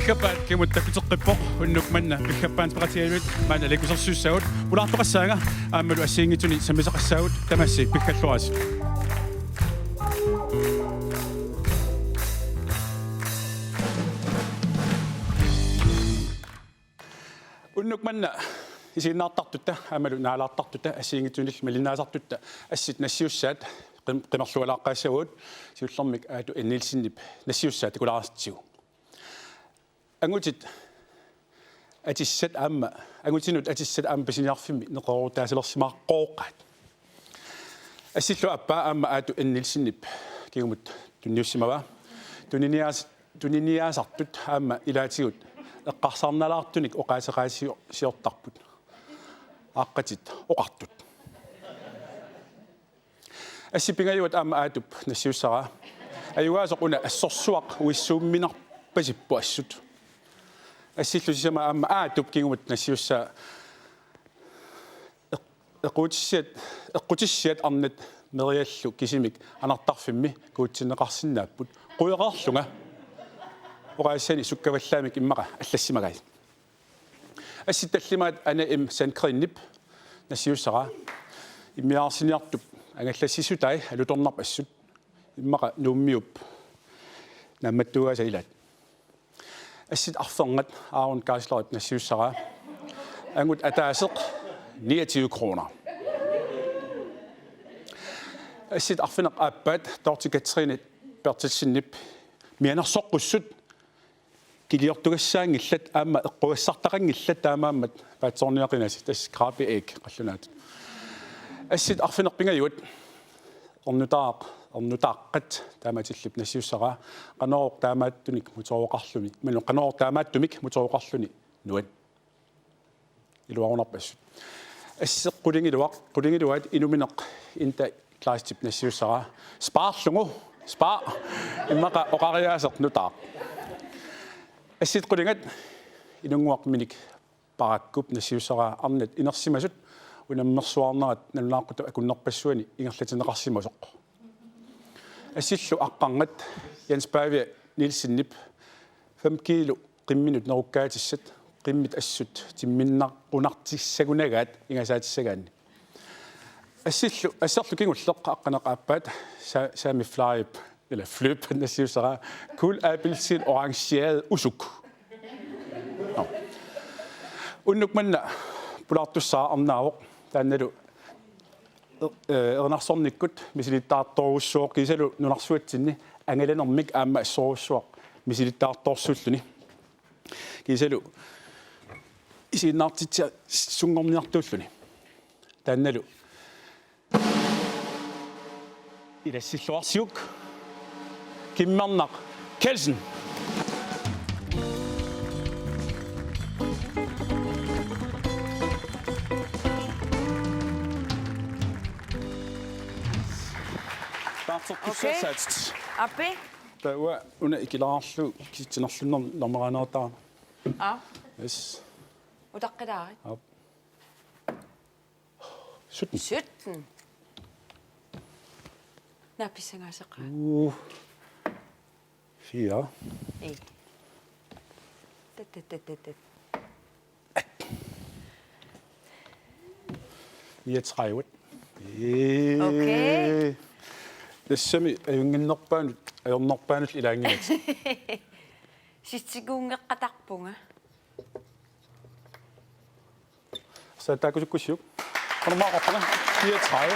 Bikhapan kimuttakuteqqippoq unnukmanna bikhapan spratialut maana lekusersuussagut ulaartoqassaanga aammalu assiingituni samisaqassaagut tamassi pikkalluaas unnukmanna isiinnaartartutta aammalu naalaartartutta assiingitunil malinaasartutta assit nassiussaat qimerlualaaqaassavut siullermik aatu innilsinnip nassiussaat kulaarsitsigu angutit atissat aamma angutinut atissat aamma pisiniarfimmi neqorutaasilersimaaqooqqaat assillu appaa aamma aatu innilsinnip kigumut tunniussimava tuniniaasartut aamma ilaatigut eqqarsarnalaartunik oqaaseqaasiortarput aaqqatit oqartut assipingajuat aamma aatup nassiussara ayuaasoquna assorsuaq uissuumminarpasippu assut assillu sisama aamma aatup kigumut nassiussa eqqutissiat arnat meriallu kisimik anartarfimmi kuutsinneqarsinnaapput queqarlunga oqaassani sukkavallaamik immaqa allassimagai assittallimaat ana im sankrinnip nassiussara immiaarsiniartup angallassisutai alutornarp assut immaqa nuummiup nammattugaasailaat assit arferngat aaron kaaslerip nassiussara angut ataaseq 29 kroner assit arfineq aappaat tortikatrine pertilsinnip mianersoqqussut kiliortugassaangillat aamma eqquassartaqangillat taamaammat paatsorniaqinasi tass krabi egg qallunaat assit arfinerpingajuat ornutaaqqat taamatillip nassiussara qanorooq taamaattunik mutorooqarluni manu qanorooq taamaattumik mutorooqarluni nuat iluarunarpassut assеққулингилуат инуминеқ инта клаастип нассиуссара спаарлугу спа иммақа оқариаасеқ нутаа асситқулингат инунгуарминик параккуп нассиуссара арнат инерсимасут унаммерсуарнерат налунааққуту акуннерпассуани ингерлатинеқарсимасоқ ассиллу аққангат янспаавиа нилсиннип 5 кило қимминут неруккаатиссат qimmit assut timminnaqunartissagунагаат ингасаатиссагаанни асsillu ассерлу кигуллеқ аққанеқааппаат сами флайп или флип нассиуссара кул апельсин орангериад усук уннукманна пулаартуссаа арнаавоқ таанналу ернарсорниккут мисилиттаарторуссуоқ кисалу нунарсуатсинни ангаланермик аама ассоруссуоқ мисилиттаарторсууллуни кисалу isiinnaartitsia sungorniartuulluni taannalu ilassilluarsiuk kimmarnaq Kelsen Okay. Appi tawa una ikilaarlu kitsinerlunner lermeraanaartaa yes utaqqilaarit 17 17 naappissangaasaqaa 4 ei tat 39 Okay. тассами аюнгиннерпаанут аёрнерпаанул илаангилат ситсигуунgeqqatarpunga så der kunne du sjov. Kan du meget opne? 34.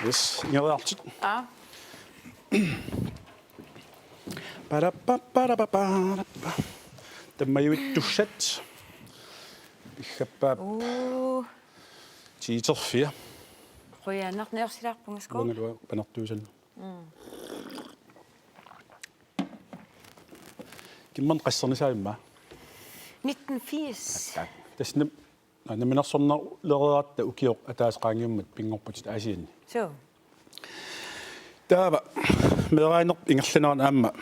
Yes, jeg har altid. Ja. Det er jo et dusjet. Jeg har bare 10-4. Qoyanaq nersilaarpunga sko. Hvor er du på nattusen? Kimman qissarni saimma. 1980. Tässä ne minä sanon leraat ukiok ataasqaangiummat pingorputit aasiin. So. Taava merainer ingerlanaran aamma.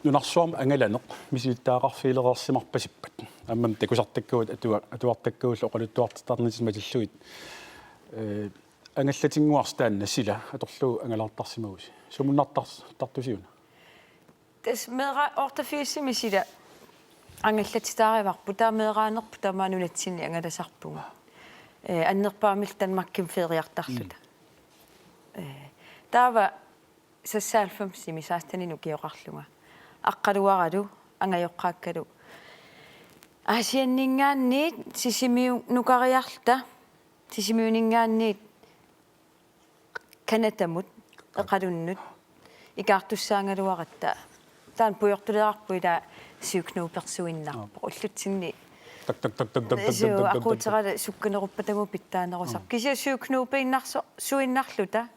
Nunarsuam angalaneq misilittaaqarfiilerersimarpasippat. Ammam takusartakkuut atuartakkuullu oqaluttuartarnismatilluit. ангаллатингуарстаанна сила аторлуу ангалаартарсимагуси сумуннартартусиуна тас мера ортафииссими сила ангаллатитаариварпу таамеераанерпу тамаанулатсинни ангаласарпуга аннерпаамил танмакким фериартарлута таава сассаалфам сими саастанину киоқарлуга аққалуаралу ангайоққааккалу асианнингаанниит сисимиу нукариарлта сисимиунингаанниит канатамут эқалуннут икаартуссаангалуаратта таан пуйортулеарпуила сиукнууперсуиннарпо уллутсинни так так так так так суу ақутерала сукканеруппатагу питтаанерусар кися сиукнуупииннарсо суиннарлута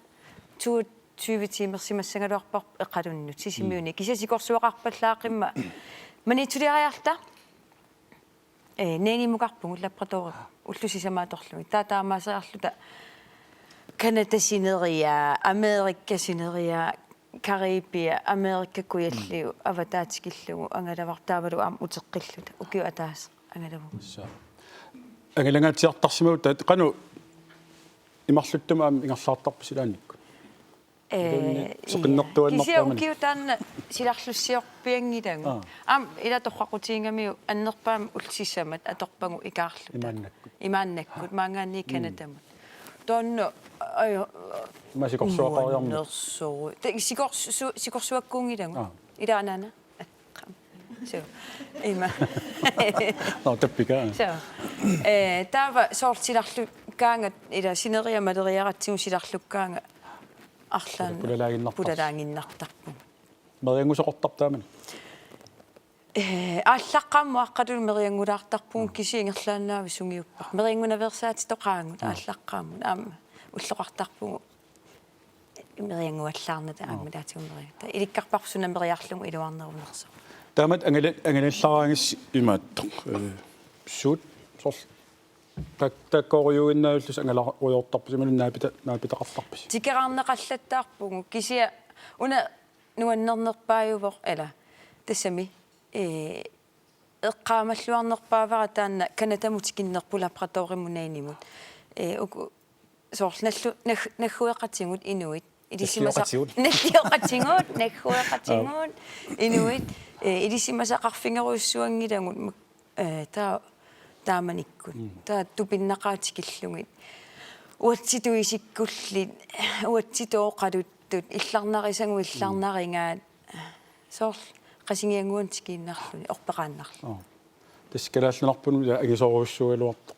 20 тимерсимассангалуарпар эқалуннут сисимиуни кися сикорсуақарпаллаақимма манитулиариарта нээнимукарпугу лаппратори уллусисамааторлуми таатаамаасеарлута канатасинерия америккасинерия карибия америккакуяллиу аватаатикиллугу ангалавартаавалу аам утеққиллута укиу атаас ангалаву ангалангаатиартарсимагу таат кану имарлуттума аам ингерлаартарпу силааникку кися укиу таанна силарлуссиорпиангилангу аам ила торрақутиингамиу аннерпаам улсиссамат аторпагу икаарлута имааннаккут маангаанни канатамут тоонно аю масикорсуақариарну нерсоо сикорсуаккуунгилангу илаанана so има таппика таава соортиларлу каангат ила синериа малериаратсигу силарлуккаанга арлаан пулалаангиннартарпу мериангусоқортартаамани ааллаққамму аққалу мериангулаартарпугу кисиингерлааннаава сунгиуппар мериангунаверсаати тоқаангут ааллаққамму аама уллоқартарпугу мериангуаллаарната ааммилаатигумери та иликкарпарсуна мериарлугу илуарнерунерсо таамат ангалаллараангис имаатто суут сорл таккориуиннааллус ангаларуйортарпусималу наапитақартарпис тикераарнеқаллаттаарпугу кисия уна нуаннернерпааювор ала тассами эққаамаллуарнерпаавара таанна канатамутикиннерпу лапраторимунаанимут уку соорлналлу наггуеқатингут инуит наллиоқатингут наггуеқатингут инуит илисимасақарфингеруйуссуангилагут тааманиккут таа тупиннақаатикиллугит уатситуисиккуллит уатситооқалуттут илларнарисангу илларнарингаат соорл qasинgianguun tikiinnarluni orpeqaannarlu таскалааллунарпуну агисоруссуалуарто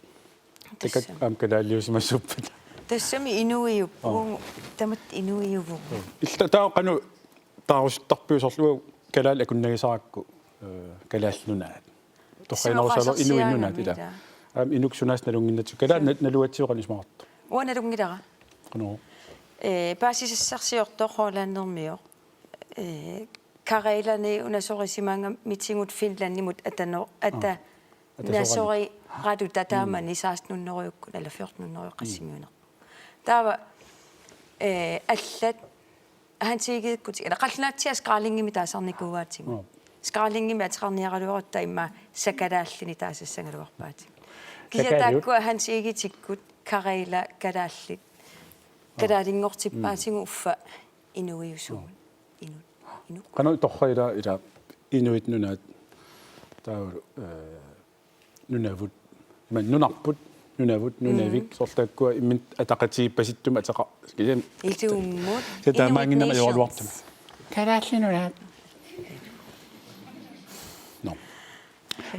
такат аам калааллиусимассуппат тассами инуиуппугу тамат инуиуву илта таа кану тааруситтарпиусорлугу калаал акуннагисаракку калааллунаат торринерусало инуиннунаат ила аам инуксунаас налунгиннату калаа налуатсиоқанисмаарто уаналунгилара кану паасисассарсиортоо Karelani unasorisimanga mitsingut Finlandimut atano ata nasori radu tatamani 16-nunneruyukku eller 14-nunneruyuqqassimiuner taava allat hansigiikkut eller qalnaatsia skraalingimi taasarnikuuaatigu skraalingimi ateqarniaraluarutta imma sakalaallini taassassangaluarpaati kisataakku hansigitikkut Karela kalaallit kalaalingortippaatigu uffa inuiusuun inu кану торрила ила инуит нунаат таа нунавут иман нунарпут нунавут нунавик сортааккуа иммит атақатигиппаситтума атеқа кисам илтууммут татаамаангиннама иорлуартума калааллинунаат но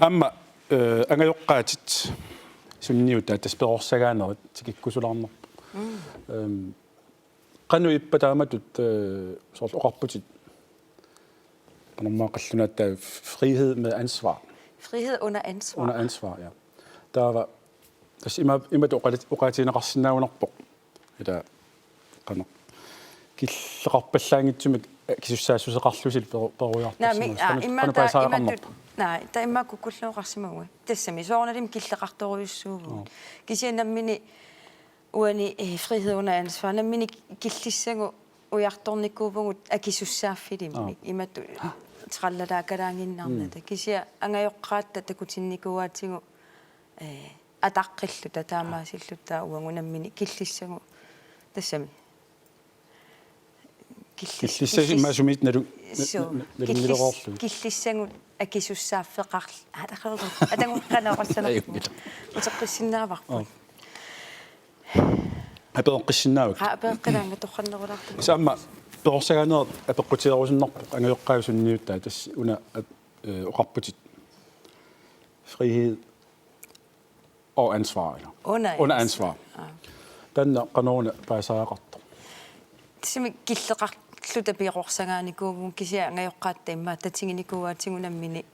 амма ангайоққаатит сунниута тасперорсагаанерит тикиккусулаарнерпу кану иппатааматут сорл оқарпутит Når man frihed med ansvar. Frihed under ansvar. Under ansvar, ja. Der var immer uqaatiina qarsinaagunarpoq. Ila qana killaqarpallaangitsumik kisussaassuseqarlusil perujartarsimus. Nej, der imma kukulluuqarsimagu. Tassami soornalim killeqartoruyussuugu. Kisianammini uani frihed under ansvar. Nammini killissangu ujartornikkuupungut akisussaaffilimmi imattu траллалаакалаангиннарната кися ангайоққаатта такутинникуаатигу атаққиллута таамаасиллута уангунаммини киллиссагу тассами киллиссаси маасумит налу налунгилеқарлу киллиссангут акисуссааффеқарл атақалу атангуққанаоқассанақ утеққиссиннааварпут апеққиссиннаавак апеққилаанга торханнерулаарту саама персаганер апеққутиарусиннарпоқ ангиоққаусунниутаа тасс уна оқарпутит frihed og ansvar under ansvar танна канаруна паасаақартор тисми киллеқарлута пиқорсагааникуугун кисиа ангайоққаатта имма татингиникууаатингунаммини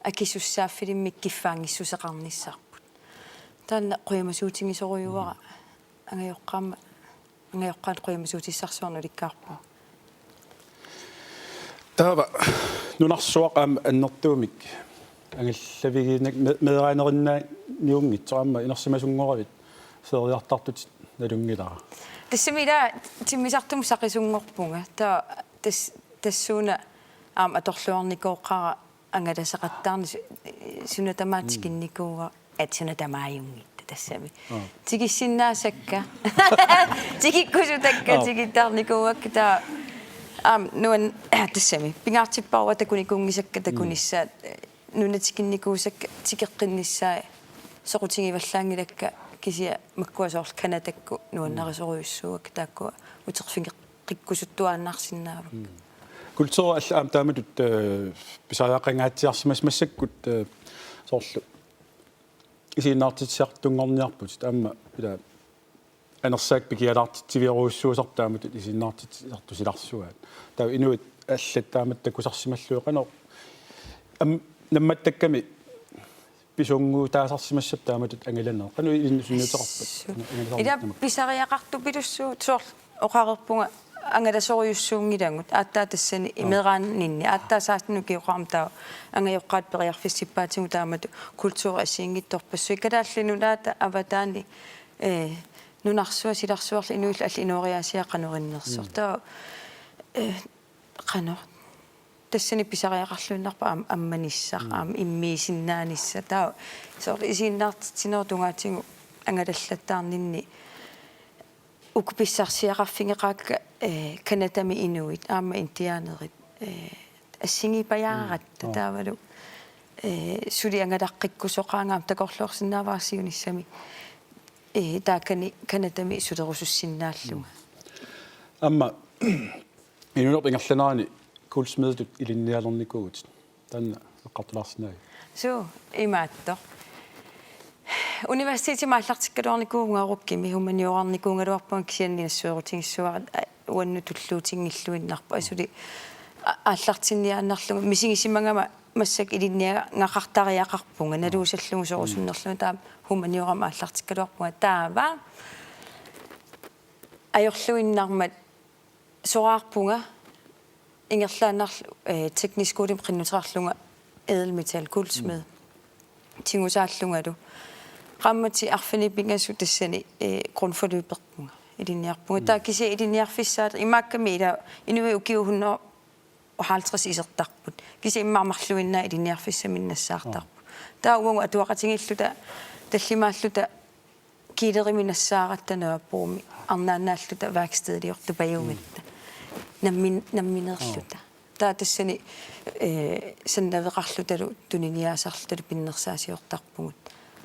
акисуссааффилиммик киффаангиссусеқарниссаарпут таанна қуямасуутингисоруйуара ангайоққаат қуямасуутиссарсуарну ликкаарпу таава нунарсуақ аннертуумик ангиллавигинак медерайнериннаа ниунгитсорамма инерсимасунгоравит сериартартут налунгилара тассамила тиммисартум сақисунгорпунга таа тассууна аторлуарникооққара ангаласеқаттаарни сунатамаатикинникууа атсунатамааюнгитта тассами тигиссиннаасакка тигиккусутакка тигиттаарникууакка таа нуан тассами пингаартиппаруа такуникунгисакка такунissaat нунатикинникуусакка тикеққиннissaа соқутигиваллаангилакка кисия маккуасоорл канатакку нуаннарисоруйуссууак тааккуа утерфингеқ қиккусуттуааннаарсинаава культура аллаам тааматут писааяаққангаатсиарсимас массаккут соорлу исиннаартитсиартунгорниарпут таама пила анерсаак пикиалаартитсивиоруйуссуусар тааматут исиннаартитсиартусиларсуаат таа инуит аллат таамат такусарсималлуеқано намматтакками писунгуу таасарсимассап тааматут ангаланаа кану иннусунниутерарпат ида писариақарту пилуссуу соор оқарерпунга ангаласоруйуссуунгилангут ааттаа тассани имерааннинни ааттаасаатну киоқармтаа ангайоққаат периарфиссиппаатигу таамату культура ассиингитторпассуи калааллинулаата аватаани нунарсуа силарсуарли инуилла алли инуариаасиақанериннерсор таа қано тассани писариақарлуиннарпа амманиссар аам иммиисиннаанисса таа соор исииннаартитсинертунгаатигу ангалаллаттаарнинни укуписсарсиақарфингеқаакка канатами инуит аама интиаанерит ассигипаяаратта таавалу сули ангалаққиккусоқаангаам такорлуорсинааваарсиунissami таакани канатами сулерусуссиннааллуга амма инунерпингерланаани кулсмедут илинниалерникуут танна эққартулаарсинаа суу имаатто университети мааллартиккалуарникуунгааруккими хуманиорарникуунгалуарпуан кисианнинассуерутингиссуарат уанну туллуутингиллуиннарпа асули ааллартинниааннарлуга мисигисимангама массак илинниага ngaqartariaqarpunga naluusallungu sorusunnerlunu taa humaniorama ааллартиккалуарпунга таава ajorluinnarmat soraarpunga ингерлааннарлу tekniskуулим qinnuterarlunga edelmetal guldsmed tingusaallungalu qammati arfanipingasu tassani grundforløberpunga iliniarpunga taa kisi iliniarfissaat imaakkami ila inui ukiuhunno 50 isertarput kisi immarmarluinnaa iliniarfissaminnassаарtarpu taa uungu atuaqatingilluta tallimaalluta kiileriminassaarattanaapuumi arnaannaalluta værkstedliortupajuumitta намминерлута таа тассани саннавеқарлуталу тунинниаасарлуталу пиннерсаасиортарпугут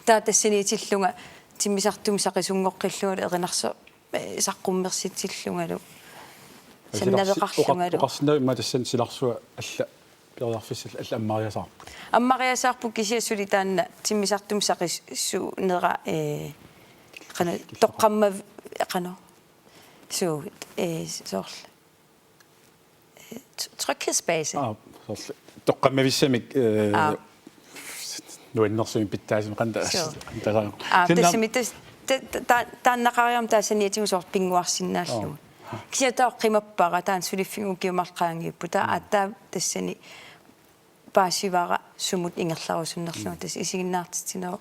таа тассани итиллунга тиммисартум сақисунгоққиллугалу эринарсо саққуммерситсиллунгалу саннавеқарлунгалу оқарсинаа имма тассан силарсуа алла пиориарфиссал алла аммариасаарпут аммариасаарпу кисиассули таанна тиммисартум сақиссу нера қана тоққамма қано суу сорл tryghedsbase. Toqqammavissamik nuannersuin pittaasimi qanta тассами тааннақариам таасаниатигу соор пингуарсиннааллу кисиатаа қимаппара таан сулиффигу киумарлаангиуппу таа аттаа тассани паасивара сумут ингерларусуннерлуга тас исигиннаартитинеру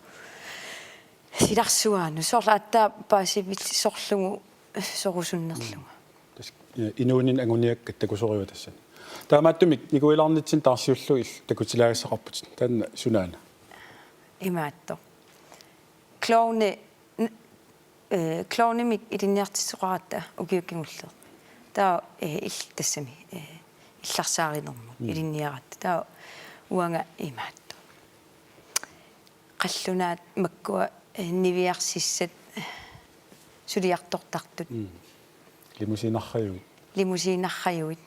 силарсуаану соорла аттаа паасивит сорлугу сорусуннерлуга инуунин агуниакка такусориуа тассани таамааттумик никуилаарнитсин таарсиуллугил такутилаагиссақарпут таанна сунаана имаатто клоуне kloonimik ilinniartissoqaratta ukiukkingulleq taa tassami илларсаариnermu ilinniarat taa uanga imaattu qallunaat makkua niviarsissat suliartortartut limusiinarrajuit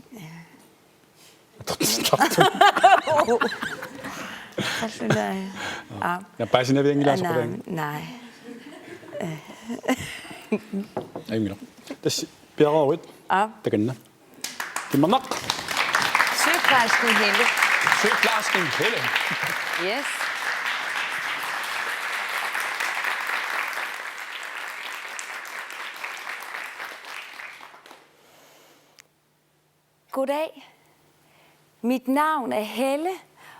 qallunaa ja pääsin vielä englanniskuuden nej Aimilo. Tässä piaroit. Takenna. Kimmanaq. Sygeplejersken Helle. Sygeplejersken Helle. Yes. Goddag. Mit navn er Helle,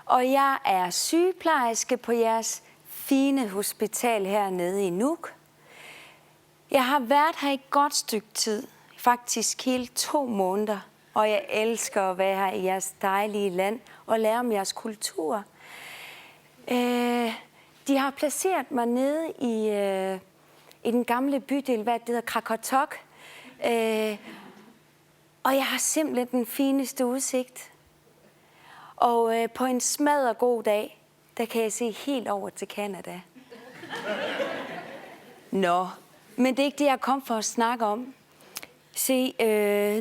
og jeg er sygeplejerske på jeres fine hospital hernede i Nuuk. Jeg har været her i et godt stykke tid, faktisk hele 2 måneder, og jeg elsker at være her i jeres dejlige land og lære om jeres kultur. De har placeret mig nede i den gamle bydel, hvad det hedder, Krakatok, og jeg har simpelthen den fineste udsigt. Og på en smaddergod dag, der kan jeg se helt over til Canada. Nå, men det er ikke det, jeg kom for at snakke om. Se,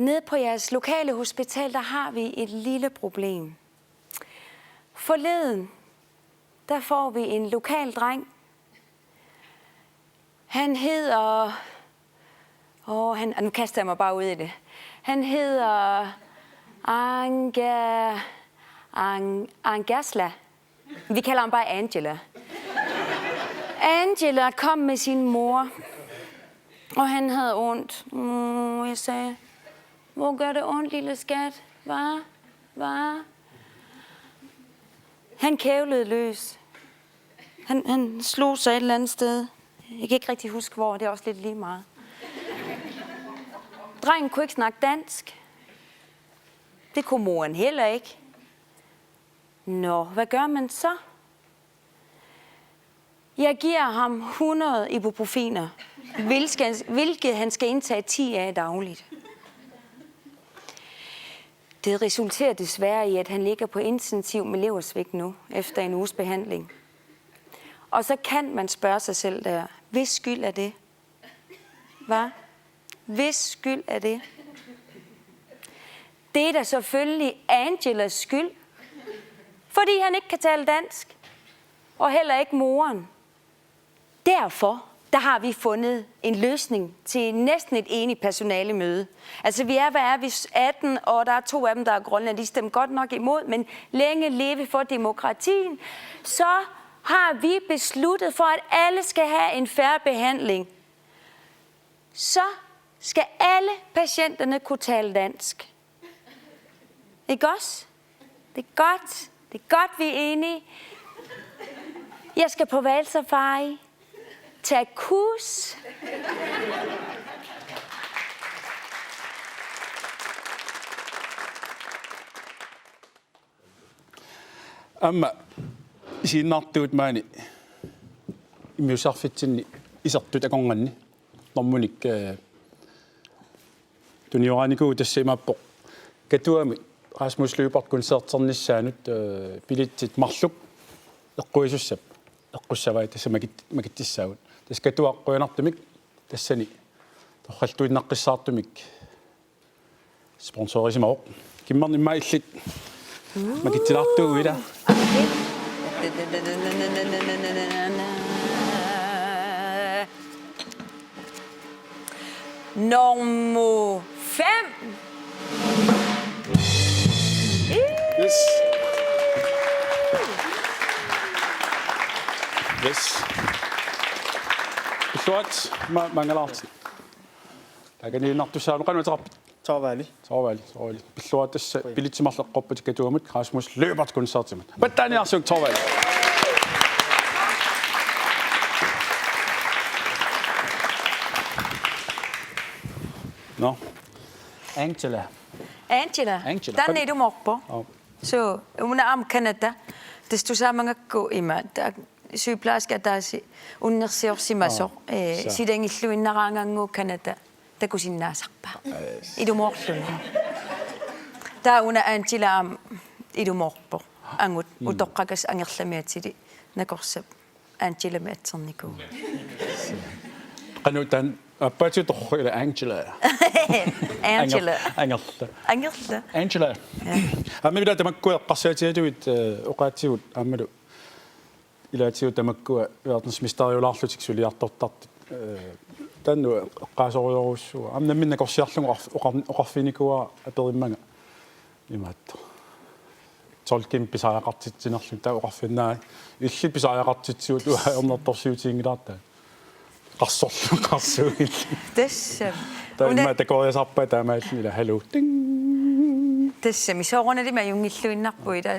nede på jeres lokale hospital, der har vi et lille problem. Forleden, der får vi en lokal dreng. Han hedder... nu kaster jeg mig bare ud i det. Han hedder... Angersla. Vi kalder ham bare Angela. Angela kom med sin mor, og han havde ondt. Jeg sagde, hvor gør det ondt, lille skat? Hvad? Han kævlede løs. Han slog sig et eller andet sted. Jeg kan ikke rigtig huske, hvor. Det er også lidt lige meget. Drengen kunne ikke snakke dansk. Det kunne moren heller ikke. Nå, hvad gør man så? Jeg giver ham 100 ibuprofener, hvilket han skal indtage 10 af dagligt. Det resulterer desværre i, at han ligger på intensiv med leversvigt nu, efter en uges behandling. Og så kan man spørge sig selv der, hvis skyld er det? Hvad? Hvis skyld er det? Det er da selvfølgelig Angelas skyld, fordi han ikke kan tale dansk, og heller ikke moren. Derfor der har vi fundet en løsning til næsten et enigt personalemøde. Altså vi er 18, og der er 2 af dem, der er Grønland. De stemmer godt nok imod, men længe leve for demokratien. Så har vi besluttet for, at alle skal have en fair behandling. Så skal alle patienterne kunne tale dansk. Ikke også? Det er godt. Det er godt, vi er enige. Jeg skal på valgsafari. Tag kus. Amma siinartuut maani imiusarfitsinni isartut akornganni normmunik tunioraniku tassimaappoq katuami Rasmus Løbert konserternissaanut pilitsit marluk eqquisussap eqqussavai tassamagittissaavut taskatuaqquinartumik tassani torraltuinnaqqissaartumik sponsorisimoq kimmarni maillit magittilaartuuila Nummer 5. Yes. Yes. Short mangalaarti. Taganiinartussaanu qanutarpit. Torvali. Billuat tassa pilitsimarleqqorput katuamut Rasmus Løbert konsertimat. Pattaniarsuk Torvali. No. Angela. Tänne du moppo. So, una am Canada. Desto samangakko ima. sygeplejerske taasi unnersiorsimaso silangilluinnaraangaanguu Kanada takusinnaasarpa ilumorluni tauna Angela ilumorpo angut utoqqakas angerlamiatili nakorsap Angela meatserniku qanutan appaati torrila Angela Angela amma bila tamakku eqqarsaatialuit oqaatsigut ammalu ilaatigut tamakkua verdensmysteriulaarlutik suliartortart tannu eqqaasoriorussuga amnamminna korsiarlugu oqarfinikua aperimmanga imaatto tolkim pisaaqartitsinerlu taa oqarfinnaa illi pisaaqartitsiut uaernertorsiutiingilaarta qarsorlu qarsuugil tassam taima takooriasarpa taamaallila halu ting tassami soorunalima jungilluinnarpuila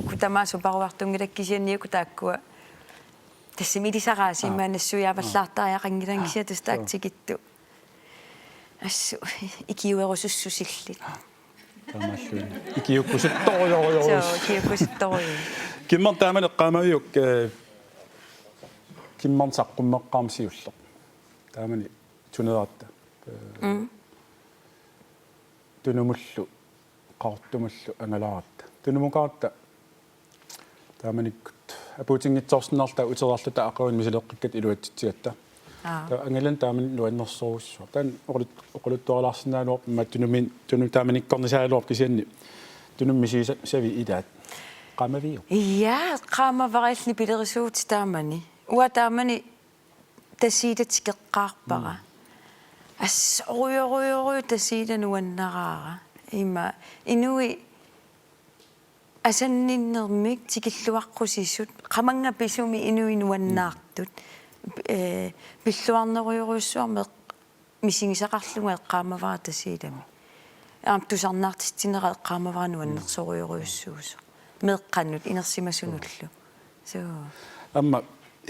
kutamasu paruartungilakisianniuku taakkua tassami ilisaraasimaanassuiavallaartariaqangilangisia tastaaktikittu assu ikiuerusussusillit taamaalluni ikiukkusuttorioriorus ikiukkusuttoriu kimman taaman eqqaamaviuk kimman saqqummeqqaamsiulleq taamani tuneraata tunumullu qaartumullu angalaratta tunumuqaatta taamanikkut apuutingitsoorsinnarta uteriarluta aqaruun misileqqikkat iluatsitsigatta angalan taaman luannersorussua tan oquluttuaralaarsinaaluor mattunumin tunu taamanikkornisaaluor kisianni tunummisiisa savi ilaat qaamaviu qaamavarillni pilerisuuti taamani ua taamani tasiitatikeqqaarpara assoriorioriu tasiilanuannaraara ima inui asanninnermik tikilluaqqusissut qamanga pisumi inui nuannaartut pilluarneriuruussuarme misingisaqarlunga eqqaamavara tasiilami tusarnaartitsinera eqqaamavara nuannersoriuruussuusu meeqqannut inersimasunullu so amma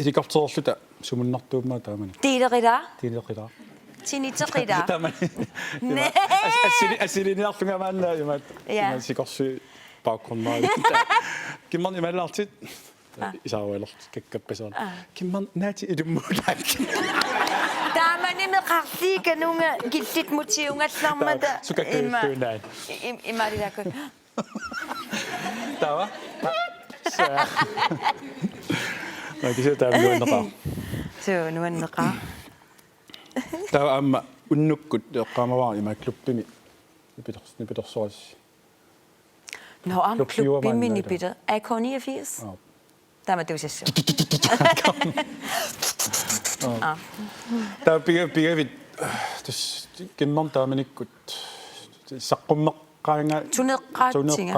ilikortorluta sumunnartuummaa taamani tiileqilaa tiniteqilaa taamani assiliniarlunga maanna imat sikorsu baakgrundmaali kimman imallaartit isaarualert kakkappasaar kimman naati ilummuulaak taamani meqarliikanunga killit mutiungallarmata sukakkuunaan imaalilaakku tawa kisa taamnuanneqaa nuanneqaa tawa amma unnukkut eqqaamavaa imaakluppimi nipitorsoras no am klubbimini bitte AK89 taama tuusassu taa pigavit tus kimman taamanikkut saqqummeqqaanga tuneqqaatsinga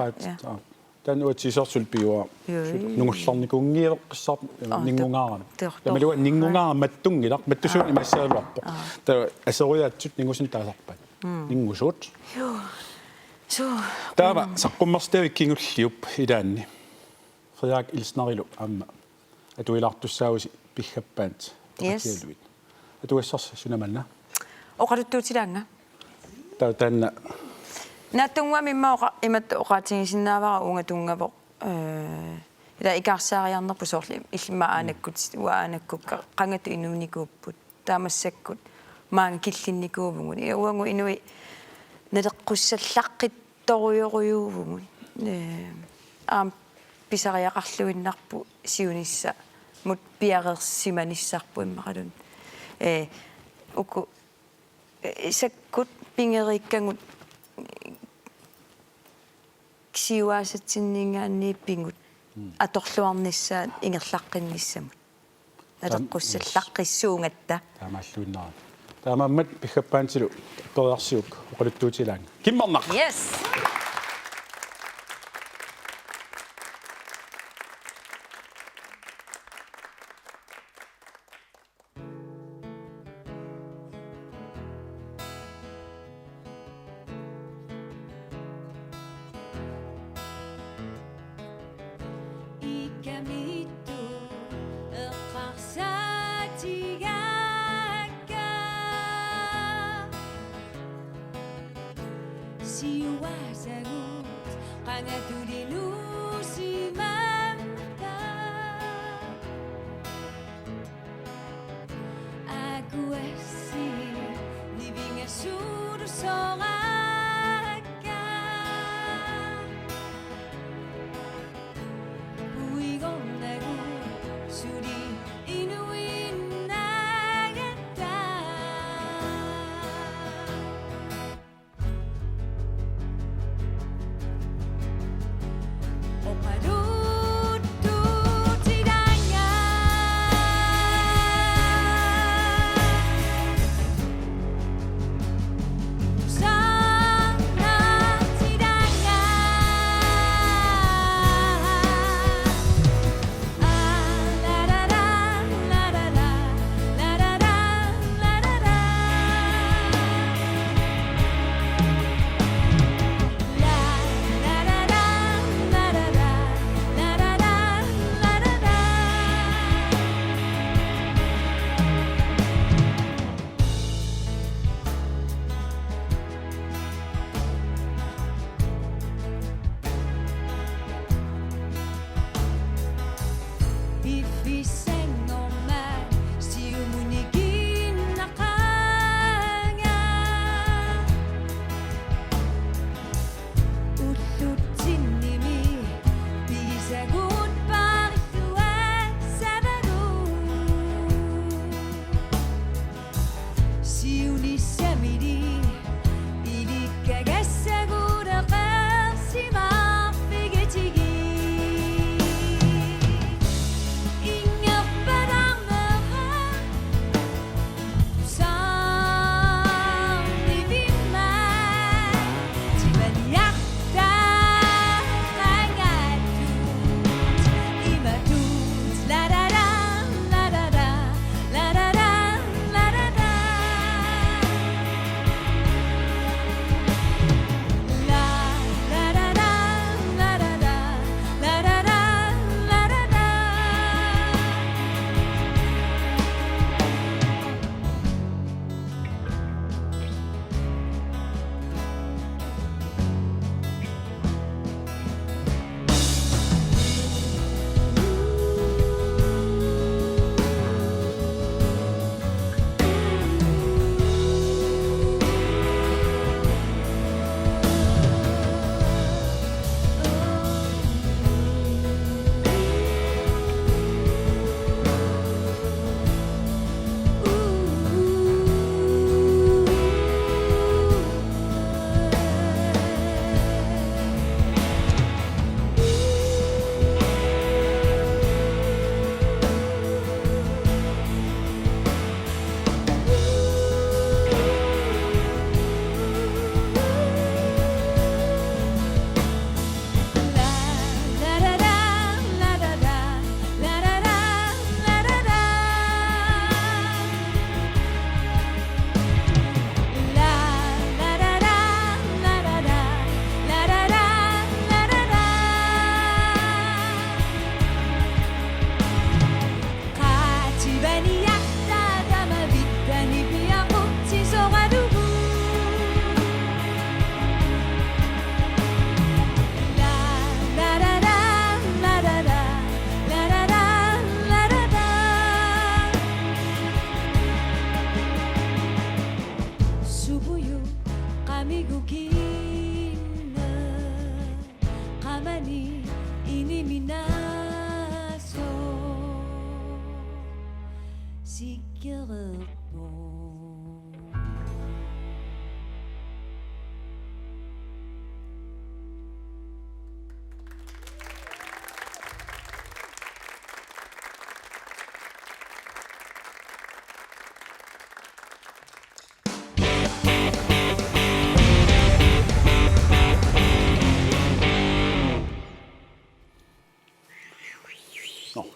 tan uatsisorsul piua nungullarnikuungiileqqissar ningungaarana tamalua ningungaara mattungilaq mattusuut imassaaluarpo ta aseriaatsut ningusun taasarpat ningusuut taama saqqummerstavik kingulliup ilaanni friaak ilsnarilu amma atuilaartussaagusi piggappaant pakialuit atuassarsa sunamanna oqaluttuutilaanga tanna nattungwa mimma imat oqaatigisinnaavara ungatungavo ila ikarsaariarnerpu soorli illima aanakkut uaanakkukka qangatu inuunikuupput taamassakut maanga killinnikuuvungun uangu inui naleqqussallaqqittoriurujuuvungun aam pisariaqarluinnarpu siunissa mut piareersimanissarpu immaqalun uku sakkut pingeriikkangut siuaasatsinningaanniippingut atorluarnissaat ingerlaqqinnissamut naleqqussallaqqissuungatta taamaalluinnaara taamammat piggappaantilu toriarsiuk oqaluttuutilaanga kimmarnaq yes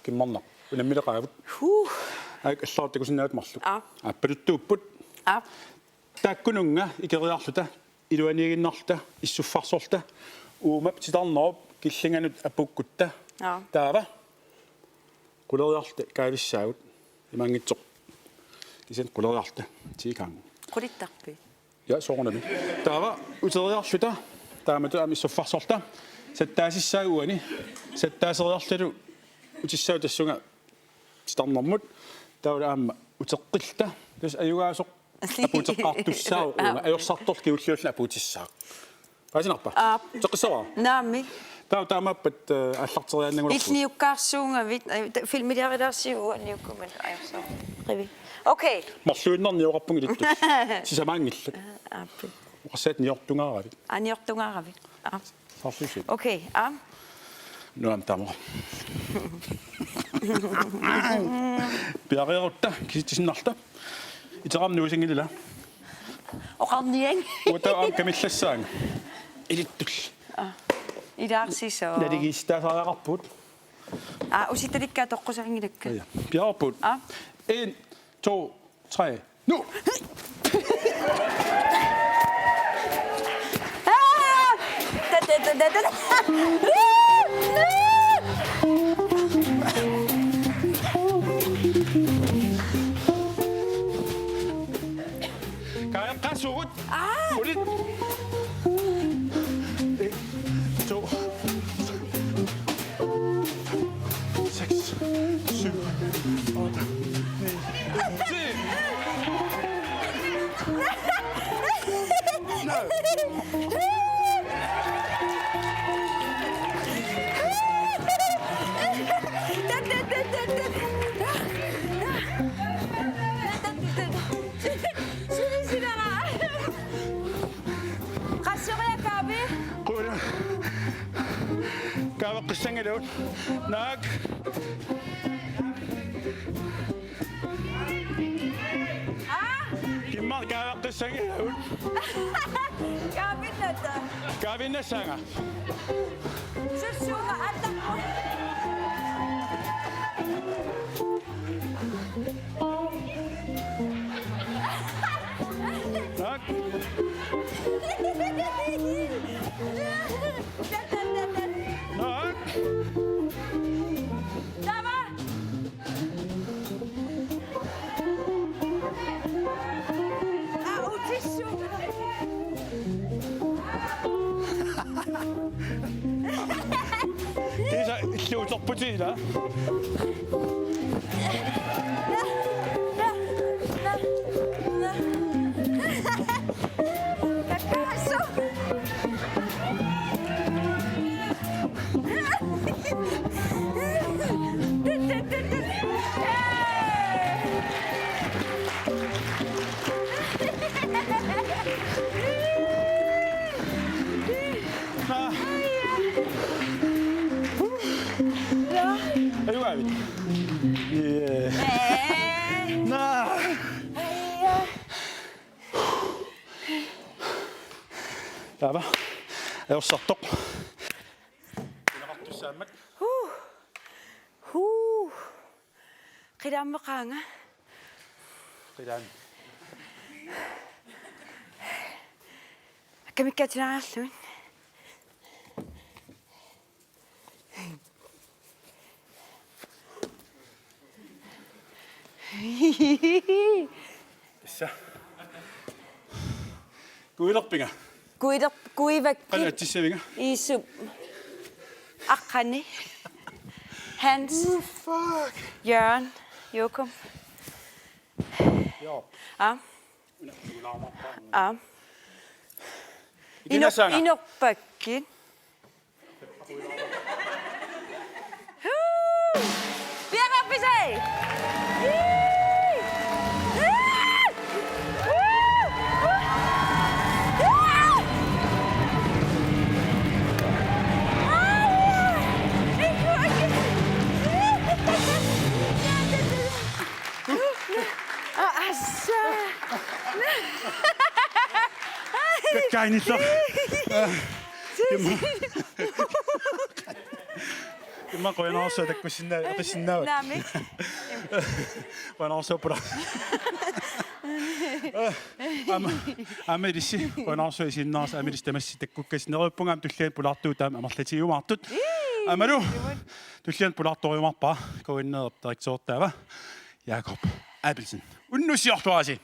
Kimmarna unammileqaavut aik allaartakusinnaat marluk appaluttuupput taakkununga ikeriarluta iluaniginnarluta issuffarsorta uumap titarnerop killinganut apukkutta taava quleriarluta kaavissaagut imangitsoq kisen quleriarluta tiikaang qulittarpi ja soornami taava uteriarluta taamatu amissuffarsorta sattaasissaaguani sattaaseriarlalu utissau tassunga starnermut taula aamma uteqqilta tas ayugaasoq апутеққартуссаа аёрсарторл киуллиулла апутиссаа пасинарпа теққиссава Naami. таамааппат аллартериааннагулерпу Ilniukkaarsuungavit filmidaridarsiuaniukkumat ajorso. Rivi. Okay. марлуиннарниораппуг илиттус сисамаангилла Appi. уқассаат ниортунгааравит Aniortungaaravit. сарсусит Okay. нуам тамо пиариорутта киситсиннарта итерамнуусингилила Oqarniang. ута камиллассаанга илиттул Idaarsiso. налигистаасаариақарпут Usitalikka toqqusangilakka. пиарпут 1 2 3 nu Kayak kasut. Ulit. 1 2 6 7 8 Kawa qissanga lawt naak kimma kawa qissanga lawt kavinna sanga naak naak Kisa illuutorputiila ايوه عبيد دابا ايوصطق سامك Qidammeqaanga. قيلان Kamikkatinаарluun. Issa. Kuilerpinga. Kuivakki. Qalaatissamiga. Isup. Aqqani. Hans. Fuck. Jørgen. Jokum. Ja. Inorpakkin. Pierappisei! Keine Sache. Mä koen osoita, kun sinä olet. Nami. Voin osoittaa. Amerisi voin osoittaa sinä osa ameristämässä sitten kuka sinä olet pungam tulleen pulattuu tämän amarleti jumattut. Amaru tulleen pulattuu jumappa koin näyttää soittava Jakob Abelsen. Unnus johtuasi.